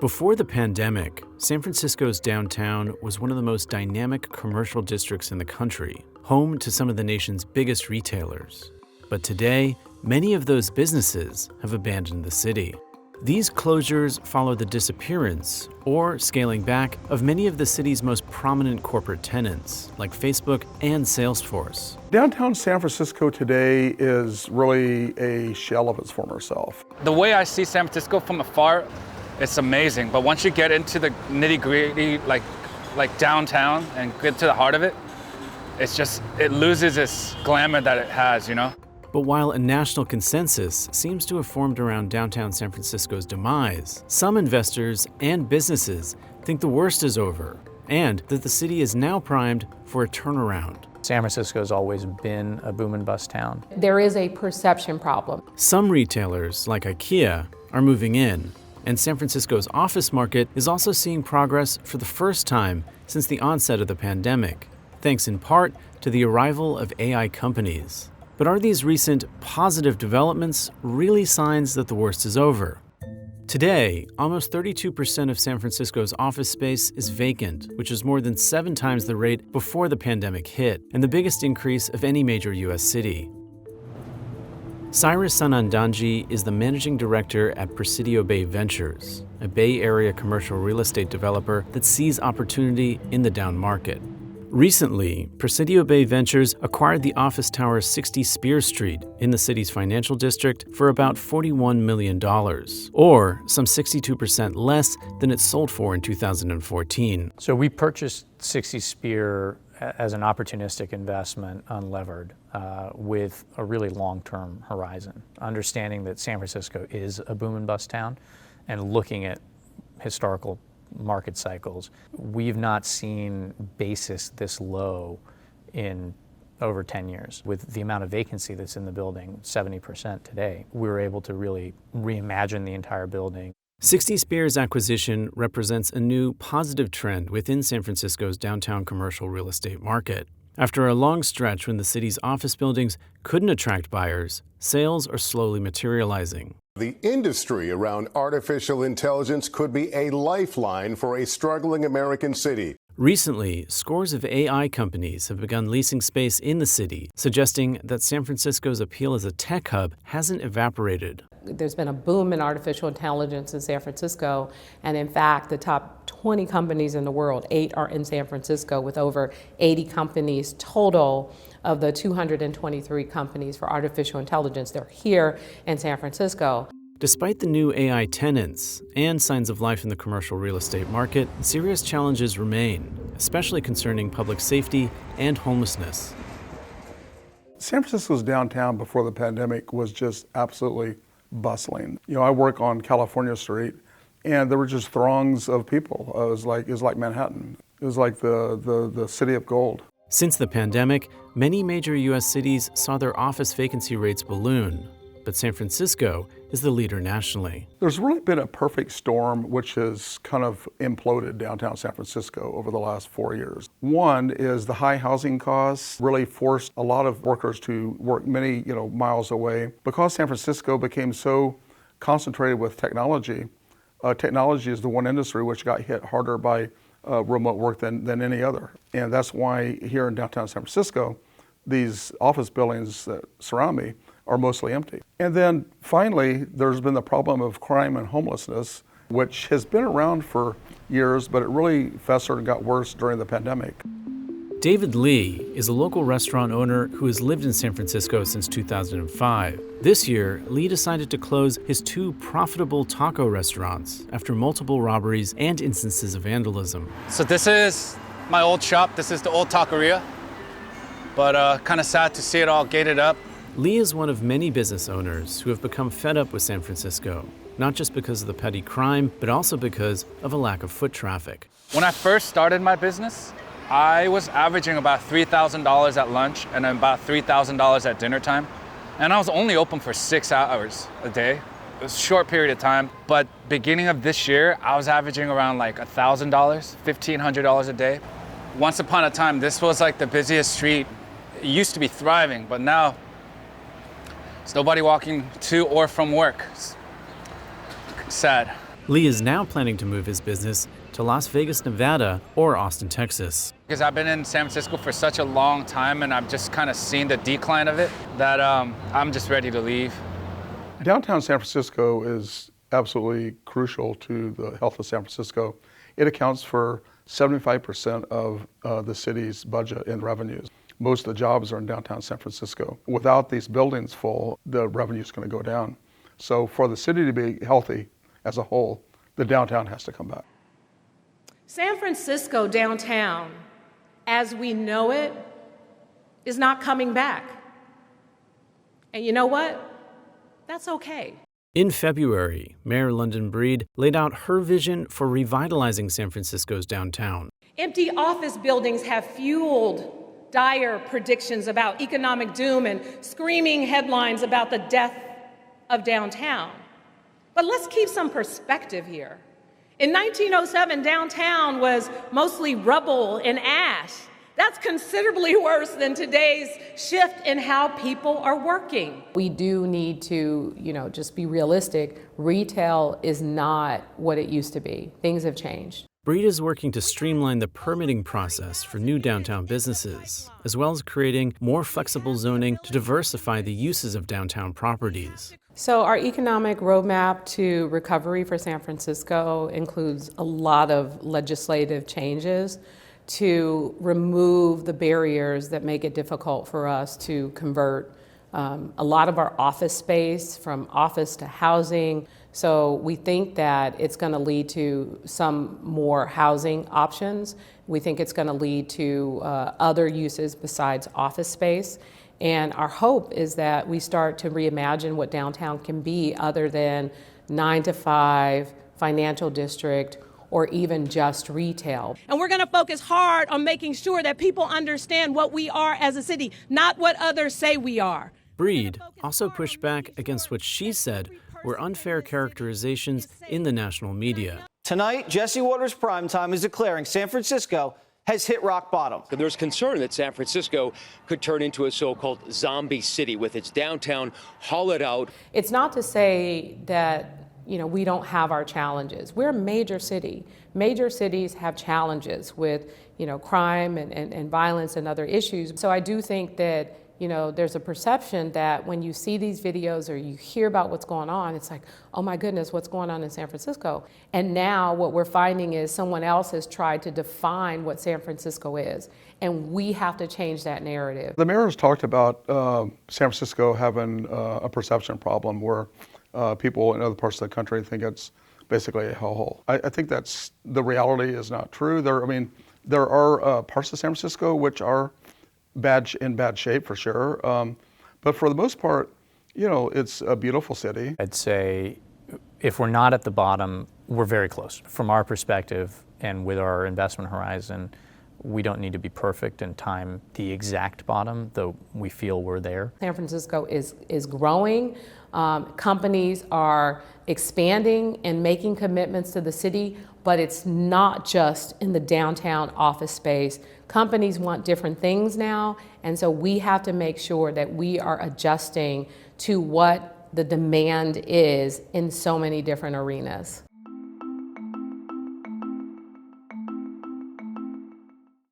Before the pandemic, San Francisco's downtown was one of the most dynamic commercial districts in the country, home to some of the nation's biggest retailers. But today, many of those businesses have abandoned the city. These closures follow the disappearance, or scaling back, of many of the city's most prominent corporate tenants, like Facebook and Salesforce. Downtown San Francisco today is really a shell of its former self. The way I see San Francisco from afar, it's amazing. But once you get into the nitty-gritty, like downtown, and get to the heart of it, it loses its glamour that it has, you know? But while a national consensus seems to have formed around downtown San Francisco's demise, some investors and businesses think the worst is over and that the city is now primed for a turnaround. San Francisco's always been a boom and bust town. There is a perception problem. Some retailers, like IKEA, are moving in, and San Francisco's office market is also seeing progress for the first time since the onset of the pandemic, thanks in part to the arrival of AI companies. But are these recent positive developments really signs that the worst is over? Today, almost 32% of San Francisco's office space is vacant, which is more than 7 times the rate before the pandemic hit, and the biggest increase of any major U.S. city. Cyrus Sanandanji is the managing director at Presidio Bay Ventures, a Bay Area commercial real estate developer that sees opportunity in the down market. Recently, Presidio Bay Ventures acquired the office tower 60 Spear Street in the city's financial district for about $41 million, or some 62% less than it sold for in 2014. So we purchased 60 Spear as an opportunistic investment, unlevered, with a really long-term horizon, understanding that San Francisco is a boom and bust town, and looking at historical market cycles. We've not seen basis this low in over 10 years. With the amount of vacancy that's in the building, 70% today, we were able to really reimagine the entire building. 60 Spear's acquisition represents a new positive trend within San Francisco's downtown commercial real estate market. After a long stretch when the city's office buildings couldn't attract buyers, sales are slowly materializing. The industry around artificial intelligence could be a lifeline for a struggling American city. Recently, scores of AI companies have begun leasing space in the city, suggesting that San Francisco's appeal as a tech hub hasn't evaporated. There's been a boom in artificial intelligence in San Francisco, and in fact, the top 20 companies in the world, 8 are in San Francisco, with over 80 companies total of the 223 companies for artificial intelligence. They're here in San Francisco. Despite the new AI tenants and signs of life in the commercial real estate market, serious challenges remain, especially concerning public safety and homelessness. San Francisco's downtown before the pandemic was just absolutely bustling. You know, I work on California Street, and there were just throngs of people. It was like Manhattan. It was like the city of gold. Since the pandemic, many major U.S. cities saw their office vacancy rates balloon, but San Francisco is the leader nationally. There's really been a perfect storm which has kind of imploded downtown San Francisco over the last 4 years. One is the high housing costs really forced a lot of workers to work many miles away. Because San Francisco became so concentrated with technology, technology is the one industry which got hit harder by remote work than any other. And that's why here in downtown San Francisco, these office buildings that surround me are mostly empty. And then finally, there's been the problem of crime and homelessness, which has been around for years, but it really festered and got worse during the pandemic. David Lee is a local restaurant owner who has lived in San Francisco since 2005. This year, Lee decided to close his 2 profitable taco restaurants after multiple robberies and instances of vandalism. So this is my old shop. This is the old taqueria, but kind of sad to see it all gated up. Lee is one of many business owners who have become fed up with San Francisco, not just because of the petty crime, but also because of a lack of foot traffic. When I first started my business, I was averaging about $3,000 at lunch and then about $3,000 at dinner time. And I was only open for 6 hours a day. It was a short period of time, but beginning of this year, I was averaging around like $1,000, $1,500 a day. Once upon a time, this was like the busiest street. It used to be thriving, but now there's nobody walking to or from work. It's sad. Lee is now planning to move his business to Las Vegas, Nevada, or Austin, Texas. Because I've been in San Francisco for such a long time and I've just kind of seen the decline of it that I'm just ready to leave. Downtown San Francisco is absolutely crucial to the health of San Francisco. It accounts for 75% of the city's budget in revenues. Most of the jobs are in downtown San Francisco. Without these buildings full, the revenue is going to go down. So for the city to be healthy as a whole, the downtown has to come back. San Francisco downtown, as we know it, is not coming back. And you know what? That's okay. In February, Mayor London Breed laid out her vision for revitalizing San Francisco's downtown. Empty office buildings have fueled dire predictions about economic doom and screaming headlines about the death of downtown. But let's keep some perspective here. In 1907, downtown was mostly rubble and ash. That's considerably worse than today's shift in how people are working. We do need to, just be realistic. Retail is not what it used to be. Things have changed. Breed is working to streamline the permitting process for new downtown businesses, as well as creating more flexible zoning to diversify the uses of downtown properties. So our economic roadmap to recovery for San Francisco includes a lot of legislative changes to remove the barriers that make it difficult for us to convert a lot of our office space from office to housing. So we think that it's going to lead to some more housing options. We think it's going to lead to other uses besides office space. And our hope is that we start to reimagine what downtown can be other than 9 to 5, financial district, or even just retail. And we're going to focus hard on making sure that people understand what we are as a city, not what others say we are. Breed also pushed back against what she said were unfair characterizations in the national media. Tonight, Jesse Waters Primetime is declaring San Francisco has hit rock bottom. There's concern that San Francisco could turn into a so-called zombie city with its downtown hollowed out. It's not to say that we don't have our challenges. We're a major city. Major cities have challenges with crime and violence and other issues. So I do think that there's a perception that when you see these videos or you hear about what's going on, it's like, oh my goodness, what's going on in San Francisco? And now what we're finding is someone else has tried to define what San Francisco is, and we have to change that narrative. The mayor has talked about San Francisco having a perception problem where people in other parts of the country think it's basically a hellhole. I think that's the reality is not true. There are parts of San Francisco which are in bad shape for sure, but for the most part, it's a beautiful city. I'd say if we're not at the bottom, we're very close. From our perspective and with our investment horizon, we don't need to be perfect and time the exact bottom, though we feel we're there. San Francisco is growing. Companies are expanding and making commitments to the city, but it's not just in the downtown office space. Companies want different things now, and so we have to make sure that we are adjusting to what the demand is in so many different arenas.